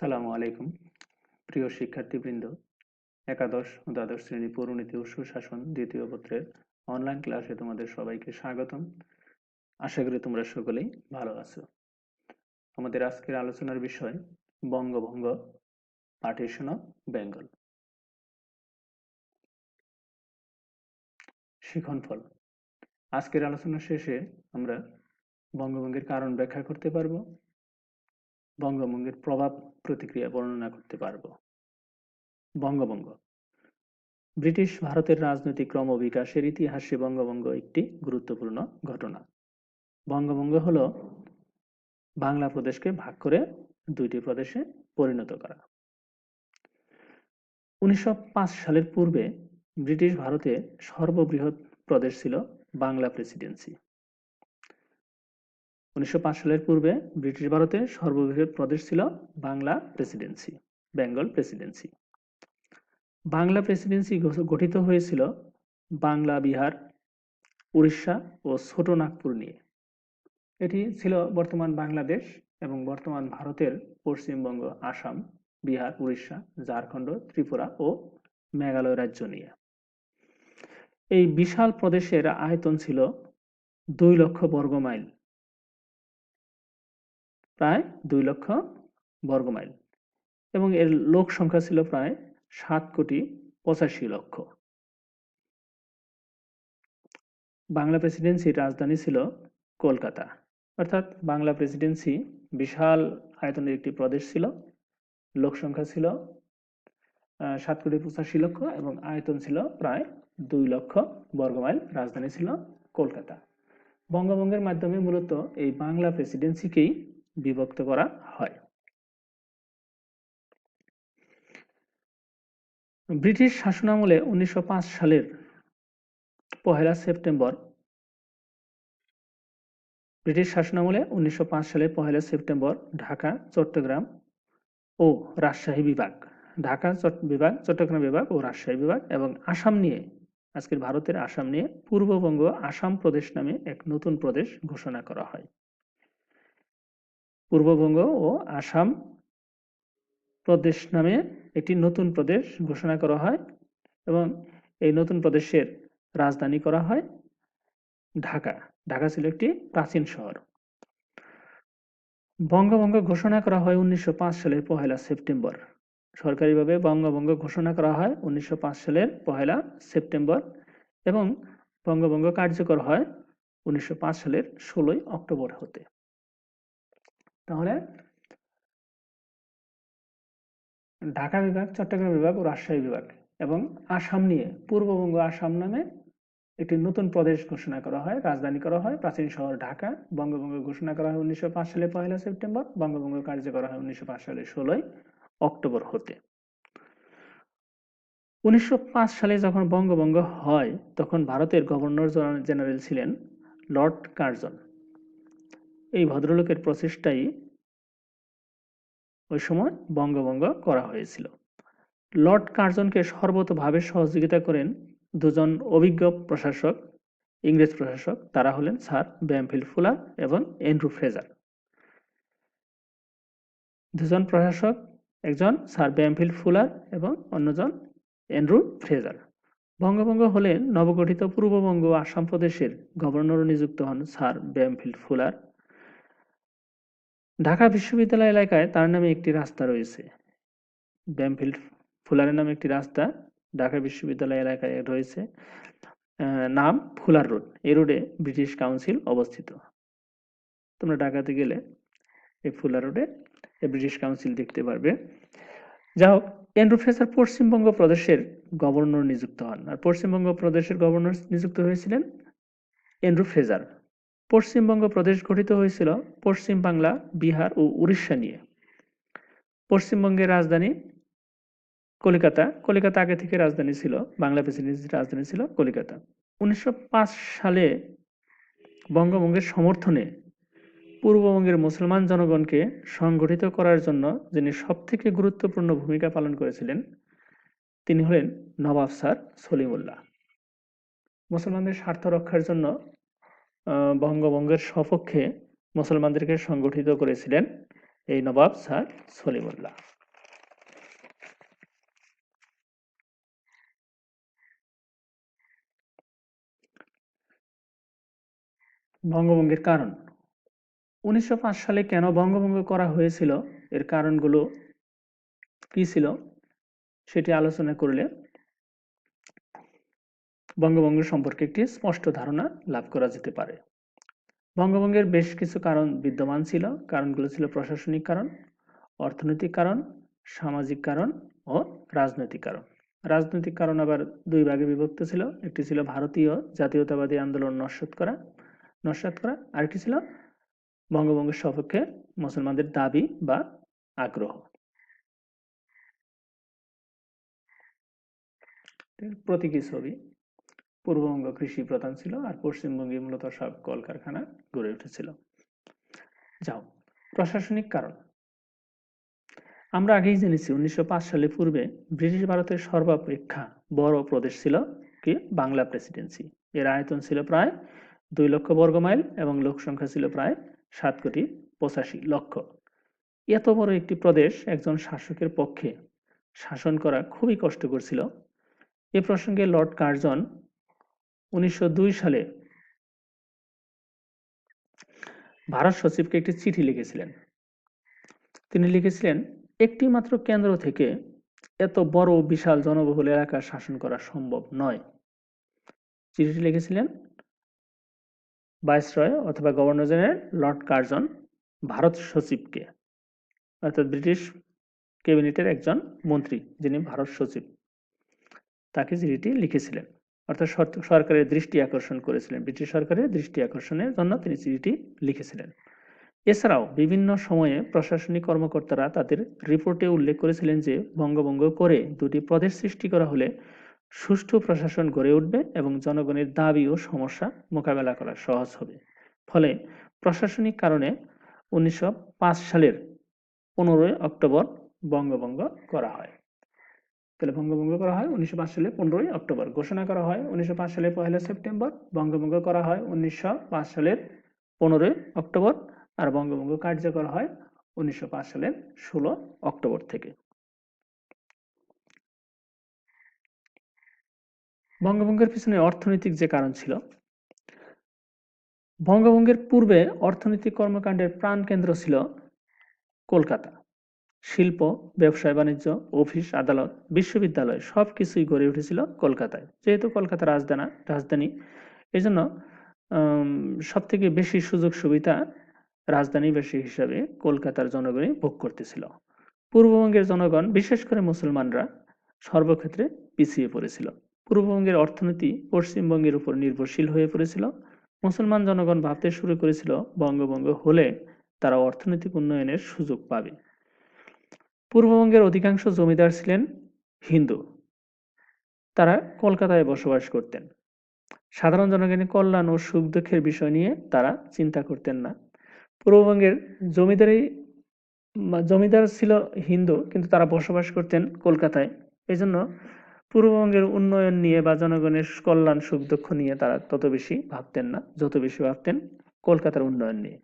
সালামু আলাইকুম প্রিয় শিক্ষার্থীবৃন্দ। একাদশ ও দ্বাদশ শ্রেণী পৌরনীতি ও সুশাসন দ্বিতীয় পত্রের অনলাইন ক্লাসে তোমাদের সবাইকে স্বাগতম। আশা করি তোমরা সকলেই ভালো আছো। আমাদের আজকের আলোচনার বিষয় বঙ্গভঙ্গ, পার্টিশন অফ বেঙ্গল। শিক্ষণফল। আজকের আলোচনা শেষে আমরা বঙ্গভঙ্গের কারণ ব্যাখ্যা করতে পারবো, বঙ্গভঙ্গের প্রভাব প্রতিক্রিয়া বর্ণনা করতে পারবো। বঙ্গভঙ্গ ব্রিটিশ ভারতের রাজনৈতিক ক্রমবিকাশের ইতিহাসে বঙ্গভঙ্গ একটি গুরুত্বপূর্ণ ঘটনা। বঙ্গভঙ্গ হলো বাংলা প্রদেশকে ভাগ করে দুইটি প্রদেশে পরিণত করা। 1905 সালের পূর্বে ব্রিটিশ ভারতে সর্ববৃহৎ প্রদেশ ছিল বাংলা প্রেসিডেন্সি। 1905 সালের পূর্বে ব্রিটিশ ভারতে সর্ববৃহৎ প্রদেশ ছিল Bangla Presidency, Bengal Presidency. Bangla Presidency গঠিত হয়েছিল বাংলা, বিহার, উড়িষ্যা ও ছোট নাগপুর নিয়ে। এটি ছিল বর্তমান বাংলাদেশ এবং বর্তমান ভারতের পশ্চিমবঙ্গ, আসাম, বিহার, উড়িষ্যা, ঝাড়খণ্ড, ত্রিপুরা ও মেঘালয় রাজ্য নিয়ে। এই বিশাল প্রদেশের আয়তন ছিল 2 লক্ষ বর্গমাইল, প্রায় 2 লক্ষ বর্গমাইল, এবং এর লোক সংখ্যা ছিল প্রায় 7,85,00,000। বাংলা প্রেসিডেন্সির রাজধানী ছিল কলকাতা। অর্থাৎ বাংলা প্রেসিডেন্সি বিশাল আয়তনের একটি প্রদেশ ছিল, লোক সংখ্যা ছিল 7,85,00,000 এবং আয়তন ছিল প্রায় 2 লক্ষ বর্গমাইল। রাজধানী ছিল কলকাতা। বঙ্গভঙ্গের মাধ্যমে মূলত এই বাংলা প্রেসিডেন্সিকেই বিভক্ত করা হয়। ব্রিটিশ শাসনামলে 1905 সালের 1 সেপ্টেম্বর ঢাকা, চট্টগ্রাম ও রাজশাহী বিভাগ, চট্টগ্রাম বিভাগ ও রাজশাহী বিভাগ এবং আসাম নিয়ে, আজকের ভারতের আসাম নিয়ে পূর্ববঙ্গ আসাম প্রদেশ নামে এক নতুন প্রদেশ ঘোষণা করা হয়। পূর্ববঙ্গ ও আসাম প্রদেশ নামে একটি নতুন প্রদেশ ঘোষণা করা হয় এবং এই নতুন প্রদেশের রাজধানী করা হয় ঢাকা। ঢাকা ছিল একটি প্রাচীন শহর। বঙ্গভঙ্গ ঘোষণা করা হয় 1905 সালের 1 সেপ্টেম্বর। সরকারিভাবে বঙ্গভঙ্গ ঘোষণা করা হয় 1905 সালের 1 সেপ্টেম্বর এবং বঙ্গভঙ্গ কার্যকর হয় 1905 সালের 16 অক্টোবর হতে। তাহলে ঢাকা বিভাগ, চট্টগ্রাম বিভাগ ও রাজশাহী বিভাগ এবং আসাম নিয়ে পূর্ববঙ্গ আসাম নামে একটি নতুন প্রদেশ ঘোষণা করা হয়, রাজধানী করা হয় প্রাচীন শহর ঢাকা। বঙ্গভঙ্গ ঘোষণা করা হয় 1905 সালের 1 সেপ্টেম্বর, বঙ্গভঙ্গ কার্যকর হয় 1905 সালের 16 অক্টোবর হতে। 1905 সালে যখন বঙ্গভঙ্গ হয় তখন ভারতের গভর্নর জেনারেল ছিলেন লর্ড কার্জন। এই ভদ্রলোকের প্রচেষ্টায় ওই সময় বঙ্গভঙ্গ করা হয়েছিল। লর্ড কার্জনকে সর্বতোভাবে সহযোগিতা করেন দুজন অভিজ্ঞ প্রশাসক, ইংরেজ প্রশাসক। তারা হলেন স্যার ব্যামফিল্ড ফুলার এবং অ্যান্ড্রু ফ্রেজার। দুজন প্রশাসক, একজন স্যার ব্যামফিল্ড ফুলার এবং অন্যজন অ্যান্ড্রু ফ্রেজার। বঙ্গভঙ্গ হলে নবগঠিত পূর্ববঙ্গ ও আসাম প্রদেশের গভর্নর নিযুক্ত হন স্যার ব্যামফিল্ড ফুলার। ঢাকা বিশ্ববিদ্যালয় এলাকায় তার নামে একটি রাস্তা রয়েছে। ব্যামফিল্ড ফুলারের নামে একটি রাস্তা ঢাকা বিশ্ববিদ্যালয় এলাকায় রয়েছে, নাম ফুলার রোড। এই রোডে ব্রিটিশ কাউন্সিল অবস্থিত। তোমরা ঢাকাতে গেলে এই ফুলার রোডে ব্রিটিশ কাউন্সিল দেখতে পারবে। যাই হোক, অ্যান্ড্রু ফ্রেজার পশ্চিমবঙ্গ প্রদেশের গভর্নর নিযুক্ত হন, আর পশ্চিমবঙ্গ প্রদেশের গভর্নর নিযুক্ত হয়েছিলেন অ্যান্ড্রু ফ্রেজার। পশ্চিমবঙ্গ প্রদেশ গঠিত হয়েছিল পশ্চিম বাংলা, বিহার ও উড়িষ্যা নিয়ে। পশ্চিমবঙ্গের রাজধানী কলিকাতা। কলিকাতা আগে থেকে রাজধানী ছিল, বাংলা প্রেসিডেন্সির রাজধানী ছিল কলিকাতা। 1905 সালে বঙ্গভঙ্গের সমর্থনে পূর্ববঙ্গের মুসলমান জনগণকে সংগঠিত করার জন্য যিনি সবথেকে গুরুত্বপূর্ণ ভূমিকা পালন করেছিলেন তিনি হলেন নবাব স্যার সলিমুল্লাহ। মুসলমানদের স্বার্থ রক্ষার জন্য বঙ্গভঙ্গের সপক্ষে মুসলমানদেরকে সংগঠিত করেছিলেন এই নবাব স্যার সলিমুল্লাহ। বঙ্গভঙ্গের কারণ। 1905 সালে কেন বঙ্গভঙ্গ করা হয়েছিল, এর কারণগুলো কি ছিল সেটি আলোচনা করলে বঙ্গভঙ্গ সম্পর্কে একটি স্পষ্ট ধারণা লাভ করা যেতে পারে। বঙ্গভঙ্গের বেশ কিছু কারণ বিদ্যমান ছিল। কারণগুলো ছিল প্রশাসনিক কারণ, অর্থনৈতিক কারণ, সামাজিক কারণ ও রাজনৈতিক কারণ। রাজনৈতিক কারণ আবার দুই ভাগে বিভক্ত ছিল। একটি ছিল ভারতীয় জাতীয়তাবাদী আন্দোলন নস্যাৎ করা, আরেকটি ছিল বঙ্গভঙ্গের সপক্ষে মুসলমানদের দাবি বা আগ্রহ। প্রতীকী ছবি। পূর্ববঙ্গ কৃষি প্রধান ছিল আর পশ্চিমবঙ্গে মূলত সব কলকারখানা গড়ে উঠেছিল। যাও, প্রশাসনিক কারণ। আমরা আগেই জেনেছি 1905 সালে পূর্বে ব্রিটিশ ভারতের সর্বাপেক্ষা বড় প্রদেশ ছিল কি বাংলা প্রেসিডেন্সি। এর আয়তন ছিল প্রায় 2 লক্ষ বর্গ মাইল এবং লোক সংখ্যা ছিল প্রায় 7,85,00,000। এত বড় একটি প্রদেশ একজন শাসকের পক্ষে শাসন করা খুবই কষ্টকর ছিল। এ প্রসঙ্গে লর্ড কার্জন 1902 সালে ভারত সচিবকে একটি চিঠি লিখেছিলেন। তিনি লিখেছিলেন, একটি মাত্র কেন্দ্র থেকে এত বড় বিশাল জনবহুল এলাকা শাসন করা সম্ভব নয়। চিঠিটি লিখেছিলেন ভাইসরয় অথবা governor general Lord Curzon Bharat সচিবকে, অর্থাৎ ব্রিটিশ ক্যাবিনেটের একজন মন্ত্রী যিনি ভারত সচিব, তাকে চিঠিটি লিখেছিলেন। অর্থাৎ সরকারের দৃষ্টি আকর্ষণ করেছিলেন, ব্রিটিশ সরকারের দৃষ্টি আকর্ষণের জন্য তিনি চিঠিটি লিখেছিলেন। এছাড়াও বিভিন্ন সময়ে প্রশাসনিক কর্মকর্তারা তাদের রিপোর্টে উল্লেখ করেছিলেন যে বঙ্গভঙ্গ করে দুটি প্রদেশ সৃষ্টি করা হলে সুষ্ঠু প্রশাসন গড়ে উঠবে এবং জনগণের দাবি ও সমস্যা মোকাবেলা করা সহজ হবে। ফলে প্রশাসনিক কারণে 1905 সালের 15 অক্টোবর বঙ্গভঙ্গ করা হয়। তাহলে বঙ্গভঙ্গ করা হয় 1905 সালে 15 অক্টোবর, ঘোষণা করা হয় 1905 সালের 1 সেপ্টেম্বর, বঙ্গভঙ্গ করা হয় 1905 সালের 15 অক্টোবর, আর বঙ্গভঙ্গ কার্যকর হয় 1905 সালের 16 অক্টোবর থেকে। বঙ্গভঙ্গের পিছনে অর্থনৈতিক যে কারণ ছিল, বঙ্গভঙ্গের পূর্বে অর্থনৈতিক কর্মকাণ্ডের প্রাণকেন্দ্র ছিল কলকাতা। শিল্প, ব্যবসায় বাণিজ্য, অফিস, আদালত, বিশ্ববিদ্যালয় সবকিছুই গড়ে উঠেছিল কলকাতায়। যেহেতু কলকাতা রাজধানী, এই জন্য সব থেকে বেশি সুযোগ সুবিধা রাজধানীবাসী হিসাবে কলকাতার জনগণই ভোগ করতেছিল। পূর্ববঙ্গের জনগণ, বিশেষ করে মুসলমানরা, সর্বক্ষেত্রে পিছিয়ে পড়েছিল। পূর্ববঙ্গের অর্থনীতি পশ্চিমবঙ্গের উপর নির্ভরশীল হয়ে পড়েছিল। মুসলমান জনগণ ভাবতে শুরু করেছিল বঙ্গভঙ্গ হলে তারা অর্থনৈতিক উন্নয়নের সুযোগ পাবে। পূর্ববঙ্গের অধিকাংশ জমিদার ছিলেন হিন্দু, তারা কলকাতায় বসবাস করতেন। সাধারণ জনগণের কল্যাণ ও সুখ দুঃখের বিষয় নিয়ে তারা চিন্তা করতেন না। পূর্ববঙ্গের জমিদার ছিল হিন্দু, কিন্তু তারা বসবাস করতেন কলকাতায়। এই জন্য পূর্ববঙ্গের উন্নয়ন নিয়ে বা জনগণের কল্যাণ সুখ দুঃখ নিয়ে তারা তত বেশি ভাবতেন না, যত বেশি ভাবতেন কলকাতার উন্নয়ন নিয়ে।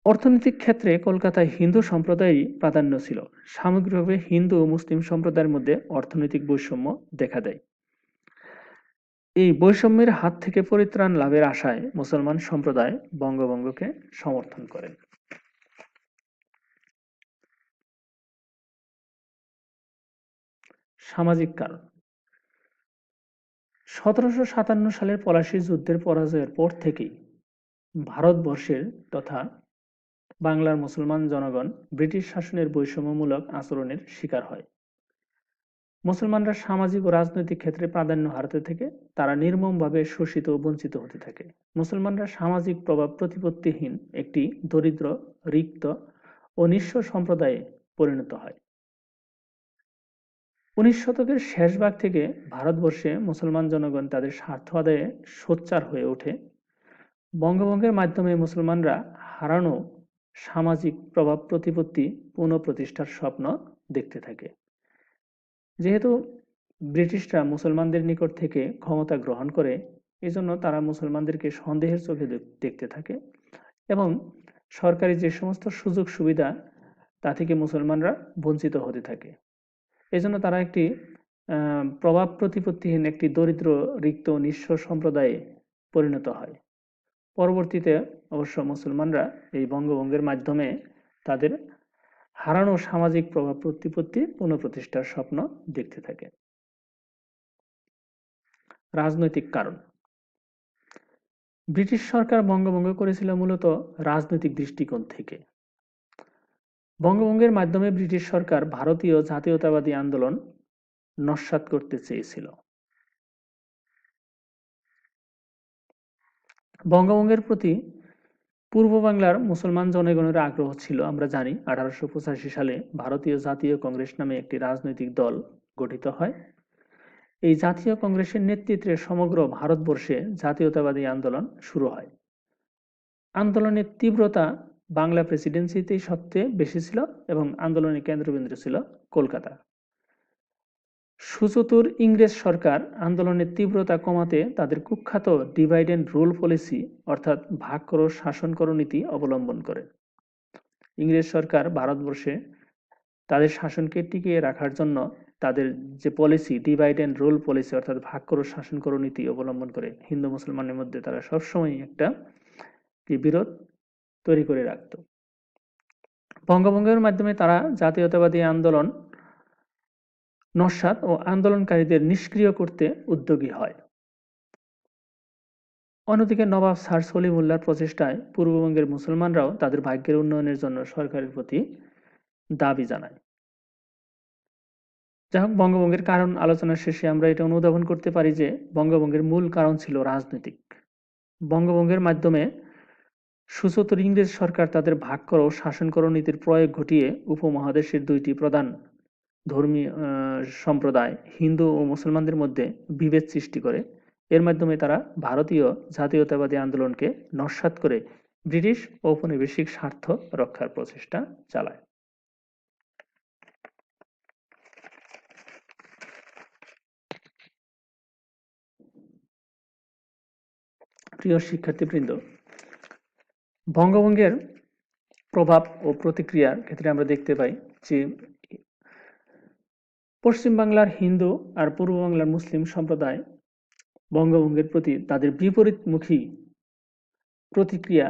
অর্থনৈতিক ক্ষেত্রে কলকাতায় হিন্দু সম্প্রদায়ই প্রাধান্য ছিল। সামগ্রিকভাবে হিন্দু ও মুসলিম সম্প্রদায়ের মধ্যে অর্থনৈতিক বৈষম্য দেখা দেয়। এই বৈষম্যের হাত থেকে পরিত্রাণ লাভের আশায় মুসলমান সম্প্রদায় বঙ্গভঙ্গকে সমর্থন করেন। সামাজিক কারণ। 1757 সালের পলাশীর যুদ্ধের পরাজয়ের পর থেকেই ভারতবর্ষের তথা বাংলার মুসলমান জনগণ ব্রিটিশ শাসনের বৈষম্যমূলক আচরণের শিকার হয়। মুসলমানরা সামাজিক ও রাজনৈতিক ক্ষেত্রে প্রাধান্য হারাতে থেকে তারা নির্মমভাবে শোষিত ও বঞ্চিত হতে থাকে। মুসলমানরা সামাজিক প্রভাব প্রতিপত্তিহীন একটি দরিদ্র, রিক্ত ও নিঃস্ব সম্প্রদায়ে পরিণত হয়। 19 শতকের শেষ ভাগ থেকে ভারতবর্ষে মুসলমান জনগণ তাদের স্বার্থ আদায়ে সোচ্চার হয়ে ওঠে। বঙ্গভঙ্গের মাধ্যমে মুসলমানরা হারানো সামাজিক প্রভাব প্রতিপত্তি পুনঃপ্রতিষ্ঠার স্বপ্ন দেখতে থাকে। যেহেতু ব্রিটিশরা মুসলমানদের নিকট থেকে ক্ষমতা গ্রহণ করে, এজন্য তারা মুসলমানদেরকে সন্দেহের চোখে দেখতে থাকে এবং সরকারি যে সমস্ত সুযোগ সুবিধা তা থেকে মুসলমানরা বঞ্চিত হতে থাকে। এজন্য তারা একটি প্রভাব প্রতিপত্তিহীন একটি দরিদ্র, রিক্ত, নিঃস্ব সম্প্রদায়ে পরিণত হয়। পরবর্তীতে অবশ্য মুসলমানরা এই বঙ্গভঙ্গের মাধ্যমে তাদের হারানো সামাজিক প্রভাব প্রতিপত্তি পুনঃপ্রতিষ্ঠার স্বপ্ন দেখতে থাকে। রাজনৈতিক কারণ। ব্রিটিশ সরকার বঙ্গভঙ্গ করেছিল মূলত রাজনৈতিক দৃষ্টিকোণ থেকে। বঙ্গভঙ্গের মাধ্যমে ব্রিটিশ সরকার ভারতীয় জাতীয়তাবাদী আন্দোলন নস্যাৎ করতে চেয়েছিল। বঙ্গভঙ্গের প্রতি পূর্ব বাংলার মুসলমান জনগণের আগ্রহ ছিল আমরা জানি। 1885 সালে ভারতীয় জাতীয় কংগ্রেস নামে একটি রাজনৈতিক দল গঠিত হয়। এই জাতীয় কংগ্রেসের নেতৃত্বে সমগ্র ভারতবর্ষে জাতীয়তাবাদী আন্দোলন শুরু হয়। আন্দোলনের তীব্রতা বাংলা প্রেসিডেন্সিতেই সবচেয়ে বেশি ছিল এবং আন্দোলনের কেন্দ্রবিন্দু ছিল কলকাতা। সুচতুর ইংরেজ সরকার আন্দোলনের তীব্রতা কমাতে তাদের কুখ্যাত ডিভাইড অ্যান্ড রুল পলিসি অর্থাৎ ভাগ করো শাসন করো নীতি অবলম্বন করে। ইংরেজ সরকার ভারতবর্ষে তাদের শাসনকে টিকিয়ে রাখার জন্য তাদের যে policy divide and rule policy অর্থাৎ ভাগ করো শাসন করো নীতি অবলম্বন করে হিন্দু মুসলমানের মধ্যে তারা সবসময় একটা বিরোধ তৈরি করে রাখত। বঙ্গভঙ্গের মাধ্যমে তারা জাতীয়তাবাদী আন্দোলন নস্যাৎ ও আন্দোলনকারীদের নিষ্ক্রিয় করতে উদ্যোগী হয়। অন্যদিকে নবাব স্যার সলিমুল্লাহর প্রচেষ্টায় পূর্ববঙ্গের মুসলমানরাও তাদের ভাগ্যের উন্নয়নের জন্য সরকারের প্রতি দাবি জানায়। যাই হোক, বঙ্গভঙ্গের কারণ আলোচনার শেষে আমরা এটা অনুধাবন করতে পারি যে বঙ্গভঙ্গের মূল কারণ ছিল রাজনৈতিক। বঙ্গভঙ্গের মাধ্যমে সুচতুর ইংরেজ সরকার তাদের ভাগ করো শাসন করো নীতির প্রয়োগ ঘটিয়ে উপমহাদেশের দুইটি প্রধান ধর্মীয় সম্প্রদায় হিন্দু ও মুসলমানদের মধ্যে বিভেদ সৃষ্টি করে। এর মাধ্যমে তারা ভারতীয় জাতীয়তাবাদী আন্দোলনকে নস্যাৎ করে ব্রিটিশ ঔপনিবেশিক স্বার্থ রক্ষার প্রচেষ্টা চালায়। প্রিয় শিক্ষার্থীবৃন্দ, বঙ্গভঙ্গের প্রভাব ও প্রতিক্রিয়ার ক্ষেত্রে আমরা দেখতে পাই যে পশ্চিম বাংলার হিন্দু আর পূর্ব বাংলার মুসলিম সম্প্রদায় বঙ্গভঙ্গের প্রতি তাদের বিপরীতমুখী প্রতিক্রিয়া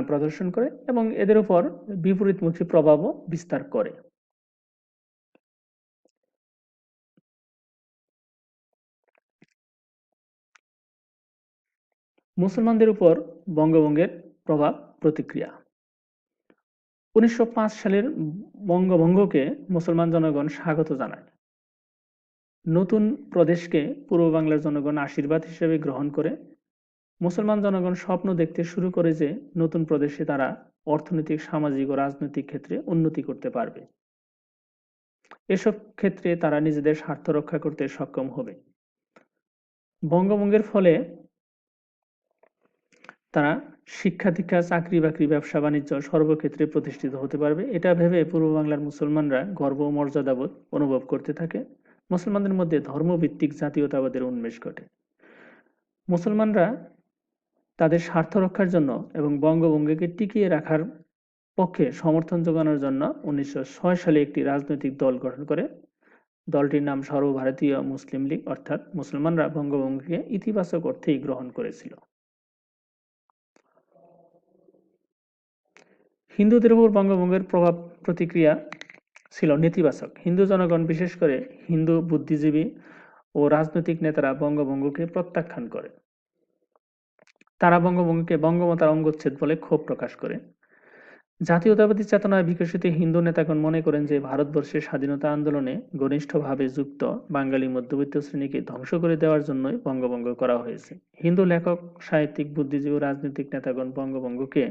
প্রদর্শন করে এবং এদের উপর বিপরীতমুখী প্রভাবও বিস্তার করে। মুসলমানদের উপর বঙ্গভঙ্গের প্রভাব প্রতিক্রিয়া। 1905 সালের বঙ্গভঙ্গকে মুসলমান জনগণ স্বাগত জানায়। নতুন প্রদেশকে পূর্ব বাংলার জনগণ আশীর্বাদ হিসেবে গ্রহণ করে। মুসলমান জনগণ স্বপ্ন দেখতে শুরু করে যে নতুন প্রদেশে তারা অর্থনৈতিক, সামাজিক ও রাজনৈতিক ক্ষেত্রে উন্নতি করতে পারবে। এসব ক্ষেত্রে তারা নিজেদের স্বার্থ রক্ষা করতে সক্ষম হবে। বঙ্গভঙ্গের ফলে তারা শিক্ষা দীক্ষা, চাকরি বাকরি, ব্যবসা বাণিজ্য সর্বক্ষেত্রে প্রতিষ্ঠিত হতে পারবে। এটা ভেবে পূর্ব বাংলার মুসলমানরা গর্ব ও মর্যাদাবোধ অনুভব করতে থাকে। মুসলমানদের মধ্যে ধর্মভিত্তিক জাতীয়তাবাদের উন্মেষ ঘটে। মুসলমানরা তাদের স্বার্থ রক্ষার জন্য এবং বঙ্গভঙ্গকে টিকিয়ে রাখার পক্ষে সমর্থন যোগানোর জন্য 1906 সালে একটি রাজনৈতিক দল গঠন করে। দলটির নাম সর্বভারতীয় মুসলিম লীগ, অর্থাৎ মুসলমানরা বঙ্গভঙ্গকে ইতিবাচক অর্থেই গ্রহণ করেছিল। হিন্দুদের উপর বঙ্গভঙ্গের প্রভাব প্রতিক্রিয়া ছিল নেতিবাচক। হিন্দু জনগণ, বিশেষ করে হিন্দু বুদ্ধিজীবী ও রাজনৈতিক নেতারা বঙ্গভঙ্গকে প্রত্যাখ্যান করে। তারা বঙ্গভঙ্গকে বঙ্গমাতার অঙ্গচ্ছেদ বলে ক্ষোভ প্রকাশ করে। জাতীয়তাবাদী চেতনায় বিকশিত হিন্দু নেতাগণ মনে করেন যে ভারতবর্ষের স্বাধীনতা আন্দোলনে ঘনিষ্ঠভাবে যুক্ত বাঙালি মধ্যবিত্ত শ্রেণীকে ধ্বংস করে দেওয়ার জন্যই বঙ্গভঙ্গ করা হয়েছে। হিন্দু লেখক, সাহিত্যিক, বুদ্ধিজীবী ও রাজনৈতিক নেতাগণ বঙ্গভঙ্গকে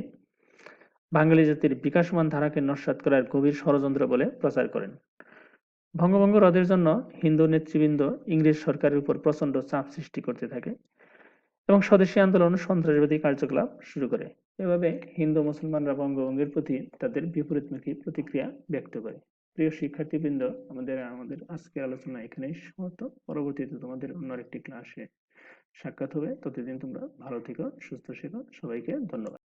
বাঙালি জাতির বিকাশমান ধারাকে নস্যাৎ করার গভীর ষড়যন্ত্র বলে প্রচার করেন। বঙ্গভঙ্গ রদের জন্য হিন্দু নেতৃবৃন্দ ইংরেজ সরকারের উপর প্রচন্ড চাপ সৃষ্টি করতে থাকে এবং স্বদেশী আন্দোলন, সন্ত্রাসবাদী কার্যকলাপ শুরু করে। এভাবে হিন্দু মুসলমানরা বঙ্গভঙ্গের প্রতি তাদের বিপরীতমুখী প্রতিক্রিয়া ব্যক্ত করে। প্রিয় শিক্ষার্থীবৃন্দ, আমাদের আজকের আলোচনা এখানেই সমাপ্ত। পরবর্তীতে তোমাদের অন্য একটি ক্লাসে সাক্ষাৎ হবে। ততদিন তোমরা ভালো থেকো, সুস্থ থেকো। সবাইকে ধন্যবাদ।